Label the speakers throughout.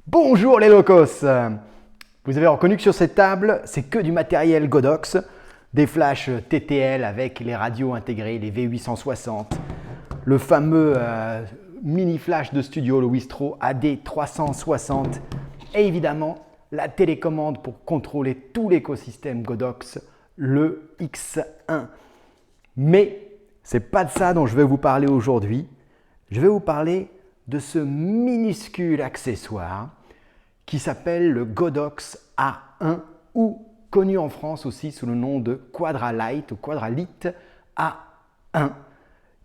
Speaker 1: Bonjour les locos. Vous avez reconnu que sur cette table, c'est que du matériel Godox, des flashs TTL avec les radios intégrées, les V860, le fameux mini flash de studio, le Wistro AD360 et évidemment la télécommande pour contrôler tout l'écosystème Godox, le X1. Mais ce n'est pas de ça dont je vais vous parler aujourd'hui. Je vais vous parler de ce minuscule accessoire qui s'appelle le Godox A1 ou connu en France aussi sous le nom de Quadralite ou Quadralite A1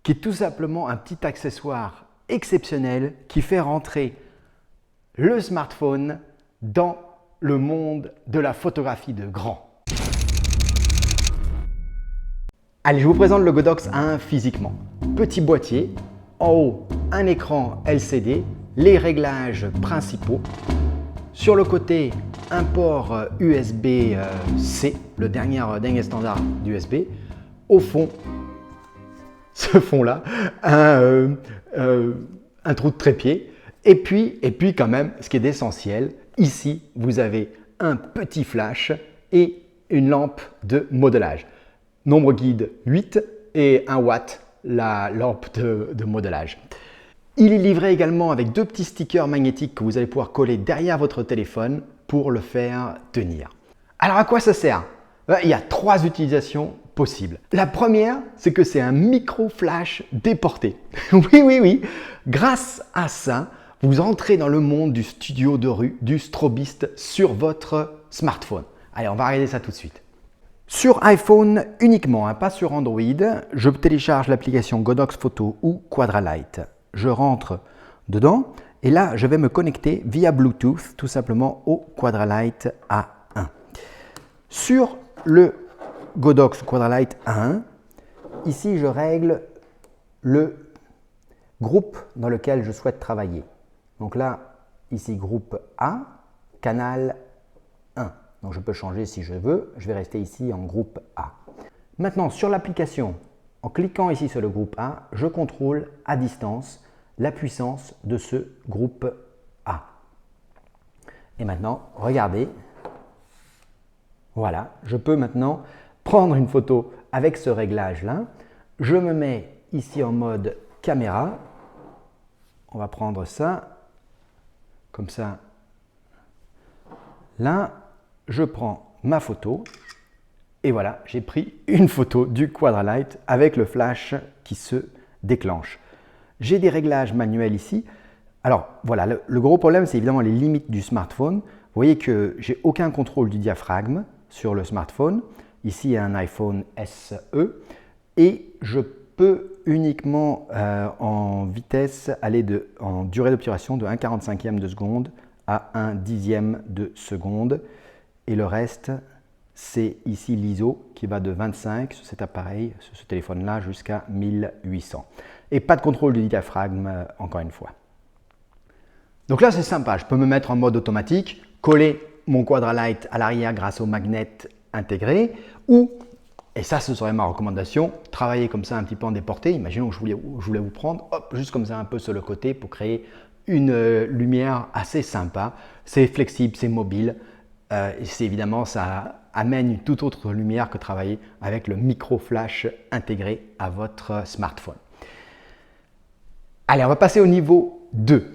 Speaker 1: qui est tout simplement un petit accessoire exceptionnel qui fait rentrer le smartphone dans le monde de la photographie de grand. Allez, je vous présente le Godox A1 physiquement. Petit boîtier, en haut un écran LCD, les principaux. Sur le côté, un port USB-C, le dernier standard d'USB. Au fond, ce fond-là, un trou de trépied. Et puis quand même, ce qui est d'essentiel, ici, vous avez un petit flash et une lampe de modelage. Nombre guide 8 et 1 watt, la lampe de modelage. Il est livré également avec deux petits stickers magnétiques que vous allez pouvoir coller derrière votre téléphone pour le faire tenir. Alors à quoi ça sert? Il y a trois utilisations possibles. La première, c'est que c'est un micro flash déporté. Oui. Grâce à ça, vous entrez dans le monde du studio de rue, du strobiste sur votre smartphone. Allez, on va regarder ça tout de suite. Sur iPhone uniquement, pas sur Android, je télécharge l'application Godox Photo ou Quadralite. Je rentre dedans et là, je vais me connecter via Bluetooth tout simplement au Quadralite A1. Sur le Godox Quadralite A1, ici, je règle le groupe dans lequel je souhaite travailler. Donc là, ici, groupe A, canal 1. Donc je peux changer si je veux. Je vais rester ici en groupe A. Maintenant, sur l'application, en cliquant ici sur le groupe A, je contrôle à distance la puissance de ce groupe A. Et maintenant, regardez. Voilà, je peux maintenant prendre une photo avec ce réglage-là. Je me mets ici en mode caméra. On va prendre ça, comme ça. Là, je prends ma photo. Et voilà, j'ai pris une photo du Quadralite avec le flash qui se déclenche. J'ai des réglages manuels ici. Alors voilà, le gros problème, c'est évidemment les limites du smartphone. Vous voyez que j'ai aucun contrôle du diaphragme sur le smartphone. Ici, il y a un iPhone SE et je peux uniquement en vitesse aller en durée d'obturation de 1/45e de seconde à 1/10e de seconde. Et le reste, c'est ici l'ISO qui va de 25 sur cet appareil, sur ce téléphone-là, jusqu'à 1800. Et pas de contrôle du diaphragme, encore une fois. Donc là, c'est sympa. Je peux me mettre en mode automatique, coller mon Quadralite à l'arrière grâce au magnet intégré, ou, et ça, ce serait ma recommandation, travailler comme ça un petit peu en déporté. Imaginons que je voulais vous prendre, hop, juste comme ça un peu sur le côté pour créer une lumière assez sympa. C'est flexible, c'est mobile. C'est évidemment, ça amène une toute autre lumière que travailler avec le micro flash intégré à votre smartphone. Allez, on va passer au niveau 2.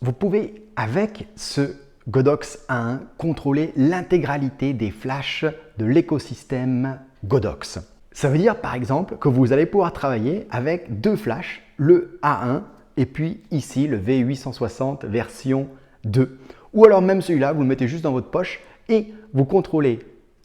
Speaker 1: Vous pouvez, avec ce Godox A1, contrôler l'intégralité des flashs de l'écosystème Godox. Ça veut dire par exemple que vous allez pouvoir travailler avec deux flashs, le A1 et puis ici le V860 version 2. Ou alors même celui-là, vous le mettez juste dans votre poche et vous contrôlez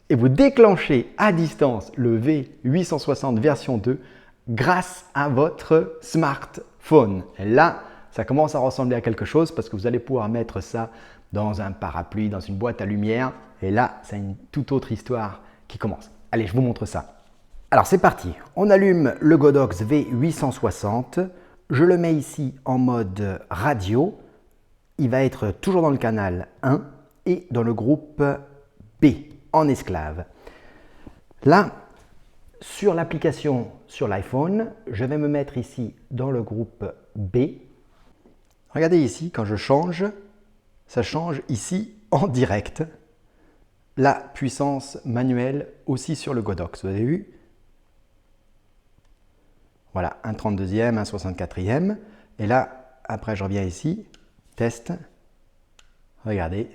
Speaker 1: et vous déclenchez à distance le V860 version 2 grâce à votre smartphone. Et là, ça commence à ressembler à quelque chose parce que vous allez pouvoir mettre ça dans un parapluie, dans une boîte à lumière. Et là, c'est une toute autre histoire qui commence. Allez, je vous montre ça. Alors, c'est parti. On allume le Godox V860. Je le mets ici en mode radio. Il va être toujours dans le canal 1 et dans le groupe B, en esclave. Là, sur l'application sur l'iPhone, je vais me mettre ici dans le groupe B. Regardez ici, quand je change, ça change ici en direct la puissance manuelle aussi sur le Godox. Vous avez vu? Voilà, un 32e, un 64e. Et là, après, je reviens ici, test. Regardez.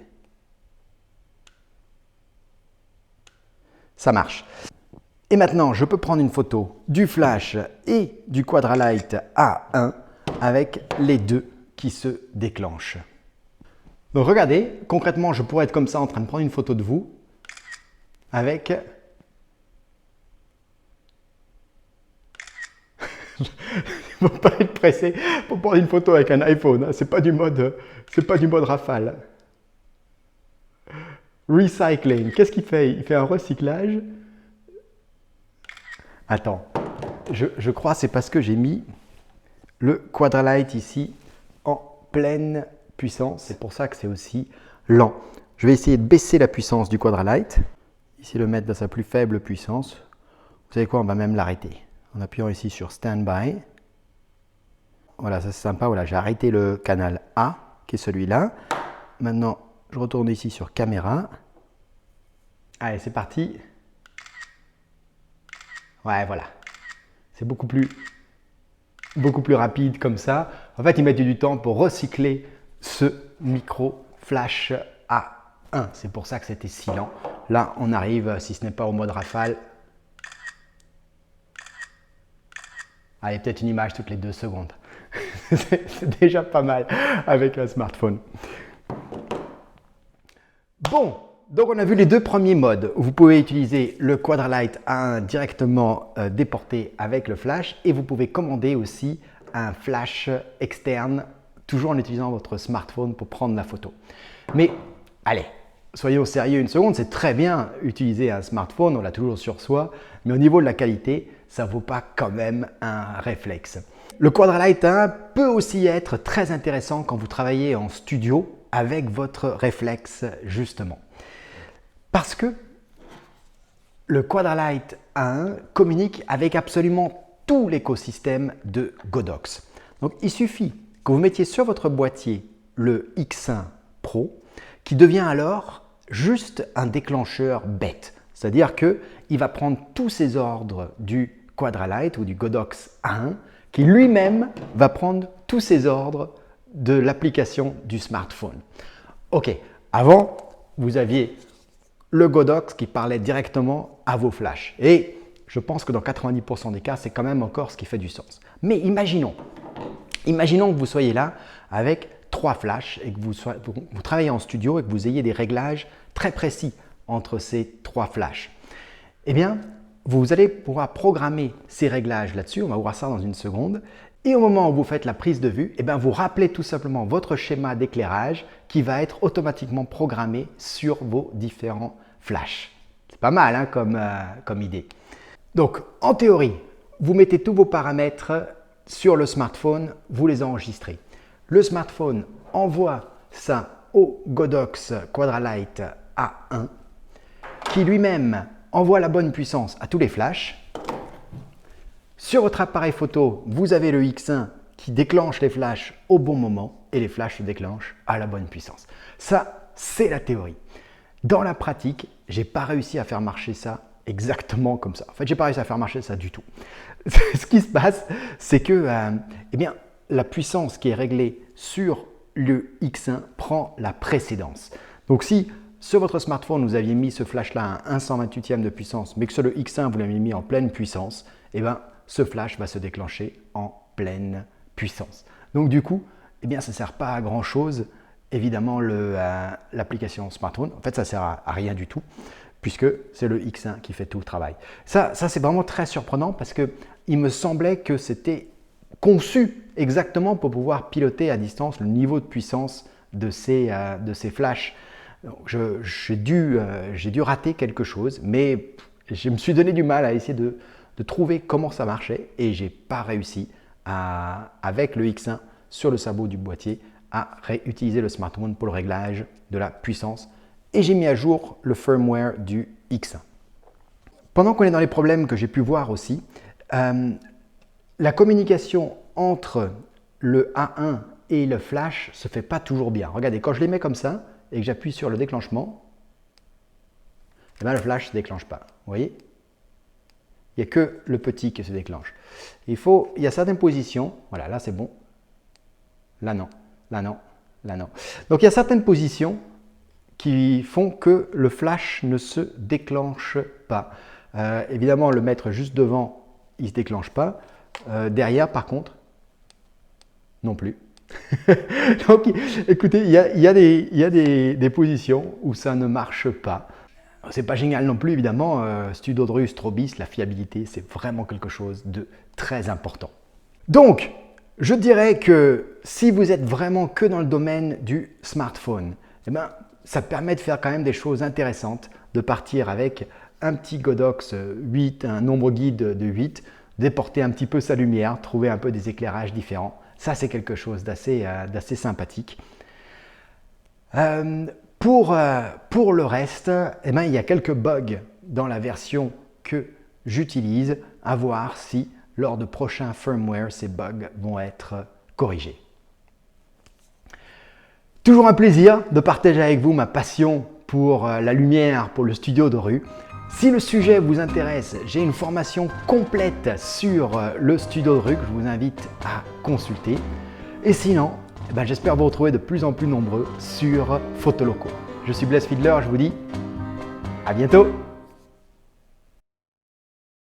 Speaker 1: Ça marche. Et maintenant, je peux prendre une photo du flash et du Quadralight A1 avec les deux qui se déclenchent. Donc regardez, concrètement, je pourrais être comme ça en train de prendre une photo de vous avec... Il ne faut pas être pressé pour prendre une photo avec un iPhone, hein. C'est pas du mode rafale. Recycling, qu'est-ce qu'il fait? Il fait un recyclage. Attends, je crois que c'est parce que j'ai mis le Quadralight ici en pleine puissance. C'est pour ça que c'est aussi lent. Je vais essayer de baisser la puissance du Quadralight. Ici, le mettre dans sa plus faible puissance. Vous savez quoi, on va même l'arrêter. En appuyant ici sur Standby. Voilà, ça c'est sympa. Voilà, j'ai arrêté le canal A, qui est celui-là. Maintenant, je retourne ici sur Caméra. Allez, c'est parti. Ouais, voilà. C'est beaucoup plus rapide comme ça. En fait, il mettait du temps pour recycler ce micro flash A1. C'est pour ça que c'était si lent. Là, on arrive, si ce n'est pas au mode rafale. Allez, peut-être une image toutes les 2 secondes. C'est déjà pas mal avec un smartphone. Bon, donc on a vu les 2 premiers modes. Vous pouvez utiliser le Quadralight A1 directement déporté avec le flash et vous pouvez commander aussi un flash externe, toujours en utilisant votre smartphone pour prendre la photo. Mais allez, soyons sérieux une seconde, c'est très bien utiliser un smartphone, on l'a toujours sur soi, mais au niveau de la qualité, ça ne vaut pas quand même un réflexe. Le Quadralight 1 peut aussi être très intéressant quand vous travaillez en studio avec votre réflexe justement. Parce que le Quadralight 1 communique avec absolument tout l'écosystème de Godox. Donc il suffit que vous mettiez sur votre boîtier le X1 Pro qui devient alors juste un déclencheur bête. C'est-à-dire qu'il va prendre tous ses ordres du Quadralight ou du Godox A1 qui lui-même va prendre tous ses ordres de l'application du smartphone. Ok, avant, vous aviez le Godox qui parlait directement à vos flashs. Et je pense que dans 90% des cas, c'est quand même encore ce qui fait du sens. Mais imaginons que vous soyez là avec 3 flashs et que vous travaillez en studio et que vous ayez des réglages très précis entre ces 3 flashs. Eh bien, vous allez pouvoir programmer ces réglages là-dessus. On va voir ça dans une seconde. Et au moment où vous faites la prise de vue, eh bien, vous rappelez tout simplement votre schéma d'éclairage qui va être automatiquement programmé sur vos différents flashs. C'est pas mal hein, comme idée. Donc, en théorie, vous mettez tous vos paramètres sur le smartphone, vous les enregistrez. Le smartphone envoie ça au Godox Quadralight A1 qui lui-même envoie la bonne puissance à tous les flashs. Sur votre appareil photo, vous avez le X1 qui déclenche les flashs au bon moment et les flashs se déclenchent à la bonne puissance. Ça, c'est la théorie. Dans la pratique, je n'ai pas réussi à faire marcher ça exactement comme ça. En fait, je n'ai pas réussi à faire marcher ça du tout. Ce qui se passe, c'est que eh bien, la puissance qui est réglée sur le X1 prend la précédence. Donc si sur votre smartphone, vous aviez mis ce flash-là à 1/128e de puissance, mais que sur le X1, vous l'avez mis en pleine puissance, eh bien, ce flash va se déclencher en pleine puissance. Donc du coup, eh bien, ça ne sert pas à grand-chose, évidemment, l'application smartphone. En fait, ça ne sert à rien du tout, puisque c'est le X1 qui fait tout le travail. Ça c'est vraiment très surprenant parce qu'il me semblait que c'était conçu exactement pour pouvoir piloter à distance le niveau de puissance de ces flashs. J'ai dû rater quelque chose, mais je me suis donné du mal à essayer de trouver comment ça marchait et je n'ai pas réussi avec le X1 sur le sabot du boîtier à réutiliser le smartphone pour le réglage de la puissance et j'ai mis à jour le firmware du X1. Pendant qu'on est dans les problèmes que j'ai pu voir aussi, la communication entre le A1 et le flash se fait pas toujours bien. Regardez, quand je les mets comme ça et que j'appuie sur le déclenchement, eh bien, le flash ne se déclenche pas. Vous voyez? Il n'y a que le petit qui se déclenche. Il y a certaines positions, voilà, là c'est bon, là non, là non, là non. Donc il y a certaines positions qui font que le flash ne se déclenche pas. Évidemment, le mettre juste devant, il ne se déclenche pas. Derrière, par contre, non plus. Donc, écoutez, il y a des positions où ça ne marche pas. C'est pas génial non plus, évidemment. StudioDru, Strobis, la fiabilité, c'est vraiment quelque chose de très important. Donc, je dirais que si vous êtes vraiment que dans le domaine du smartphone, eh ben, ça permet de faire quand même des choses intéressantes, de partir avec un petit Godox 8, un nombre guide de 8, déporter un petit peu sa lumière, trouver un peu des éclairages différents. Ça, c'est quelque chose d'assez sympathique. Pour le reste, eh ben, il y a quelques bugs dans la version que j'utilise, à voir si lors de prochains firmware, ces bugs vont être corrigés. Toujours un plaisir de partager avec vous ma passion pour la lumière, pour le StudioDru. Si le sujet vous intéresse, j'ai une formation complète sur le StudioDru que je vous invite à consulter. Et sinon, j'espère vous retrouver de plus en plus nombreux sur Photoloco. Je suis Blaise Fiedler, je vous dis à bientôt.